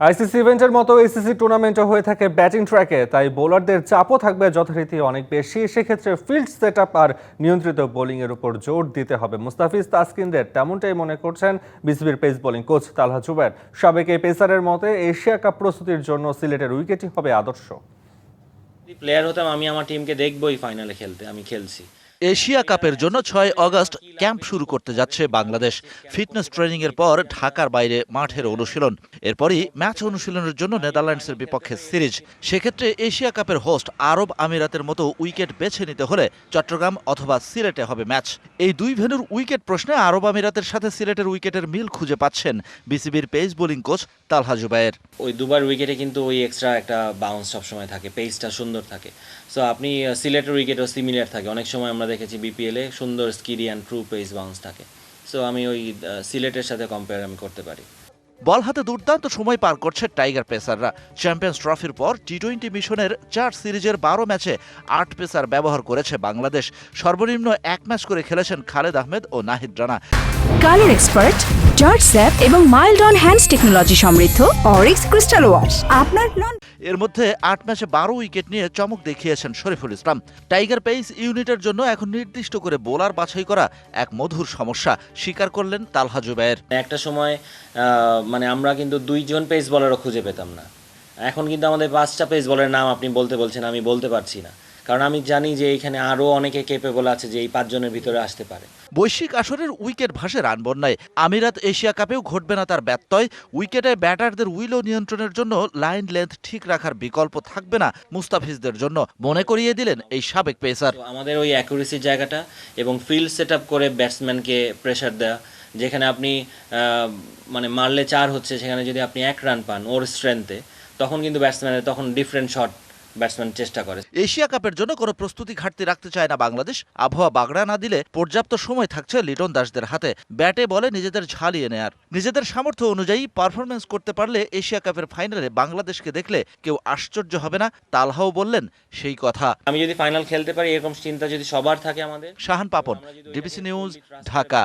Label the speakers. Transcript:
Speaker 1: ICC ইভেন্টের মতো ACC টুর্নামেন্টও হয়ে থাকে ব্যাটিং ট্র্যাকে, তাই বোলারদের চাপও থাকবে যথারীতি অনেক বেশি। সেক্ষেত্রে ফিল্ড সেটআপ আর নিয়ন্ত্রিত বোলিংয়ের উপর জোর দিতে হবে। মুস্তাফিজ তাসকিনদের তেমনটাই মনে করছেন বিসিবির পেস বোলিং কোচ তালহা জুবায়ের। সাবেক এই পেসারের মতে এশিয়া কাপ প্রস্তুতির জন্য সিলেটের উইকেটই হবে আদর্শ।
Speaker 2: প্লেয়ার হতাম আমি, আমার টিমকে দেখবই ফাইনালে খেলতে, আমি খেলছি।
Speaker 3: এশিয়া কাপের জন্য 6 আগস্ট ক্যাম্প শুরু করতে যাচ্ছে বাংলাদেশ। ফিটনেস ট্রেনিং এর পর ঢাকার বাইরে মাঠের অনুশীলন, এরপরই ম্যাচ অনুশীলনের জন্য নেদারল্যান্ডসের বিপক্ষে সিরিজ। সেক্ষেত্রে এশিয়া কাপের হোস্ট আরব আমিরাতের মতো উইকেট বেছে নিতে হলে চট্টগ্রাম অথবা সিলেটে হবে ম্যাচ। এই দুই ভেন্যুর উইকেট প্রশ্নে আরব আমিরাতের সাথে সিলেটের উইকেটের মিল খুঁজে পাচ্ছেন বিসিবির পেস বোলিং কোচ তালহা জুবায়ের।
Speaker 2: ওই দুবার উইকেটে কিন্তু ওই এক্সট্রা একটা বাউন্স সবসময় থাকে, পেসটা সুন্দর থাকে। সো আপনি সিলেটের উইকেটও সিমিলার থাকে। অনেক সময় আমরা দেখেছি বিপিএলে সুন্দর স্কিডি অ্যান্ড ট্রু পেস বাউন্স থাকে। সো আমি ওই সিলেটের সাথে কম্পেয়ার আমি করতে পারি।
Speaker 3: বল হাতে দুর্দান্ত সময় পার করছে টাইগার পেসাররা। চ্যাম্পিয়ন্স ট্রফির পর টি-20 মিশনের 4 সিরিজের 12 ম্যাচে 8 পেসার ব্যবহার করেছে বাংলাদেশ। সর্বনিম্ন 1 ম্যাচ করে খেলেছেন খালেদ আহমেদ ও নাহিদ রানা।
Speaker 4: কালার এক্সপার্ট, জর্জ স্যাপ এবং মাইল্ড অন হ্যান্ডস টেকনোলজি সমৃদ্ধ অরিক্স ক্রিস্টাল ওয়াশ আপনার
Speaker 3: এর মধ্যে 8 ম্যাচে 12 উইকেট নিয়ে চমক দেখিয়েছেন শরীফুল ইসলাম। টাইগার পেস ইউনিটের জন্য এখন নির্দিষ্ট করে বোলার বাছাই করা এক মধুর সমস্যা, স্বীকার করলেন তালহা জুবায়ের।
Speaker 2: একটা সময় মানে আমরা কিন্তু 2জন পেস বলারও খুঁজে পেতাম না। এখন কিন্তু আমাদের 5টা পেস বলারের নাম আপনি বলতে বলছেন, আমি বলতে পারছি না, কারণ আমি জানি যে এখানে আরও অনেকে কেপেবল আছে যে এই 5 জনের ভিতরে আসতে পারে।
Speaker 3: বৈশ্বিক আসরের উইকেট ভাসে রান বন্যায়। আমিরাত এশিয়া কাপেও ঘটবে না তার ব্যত্যয়। উইকেটে ব্যাটারদের উইলো নিয়ন্ত্রণের জন্য লাইন লেন্থ ঠিক রাখার বিকল্প থাকবে না মুস্তাফিজদের জন্য, মনে করিয়ে দিলেন এই সাবেক পেসার।
Speaker 2: আমাদের ওই অ্যাকুরেসির জায়গাটা এবং ফিল্ড সেট আপ করে ব্যাটসম্যানকে প্রেশার দেওয়া, যেখানে আপনি মানে মারলে 4 হচ্ছে, সেখানে যদি আপনি 1 রান পান ওর স্ট্রেংথে, তখন কিন্তু ব্যাটসম্যানের তখন ডিফারেন্ট শট ব্যাটসম্যান চেষ্টা করে।
Speaker 3: এশিয়া কাপের জন্য কোনো প্রস্তুতি ঘাটতি রাখতে চায় না বাংলাদেশ। আবহাওয়া বাগড়া না দিলে পর্যাপ্ত সময় থাকছে লিটন দাসদের হাতে ব্যাটে বলে নিজেদের ঝালিয়ে নেয়ার। নিজেদের সামর্থ্য অনুযায়ী পারফরমেন্স করতে পারলে এশিয়া কাপের ফাইনালে বাংলাদেশকে দেখলে কেউ আশ্চর্য হবে না। তালহাও বললেন সেই কথা।
Speaker 2: আমি যদি ফাইনাল খেলতে পারি এরকম চিন্তা যদি সবার থাকে আমাদের।
Speaker 3: Shahan Papon, DBC news, Dhaka.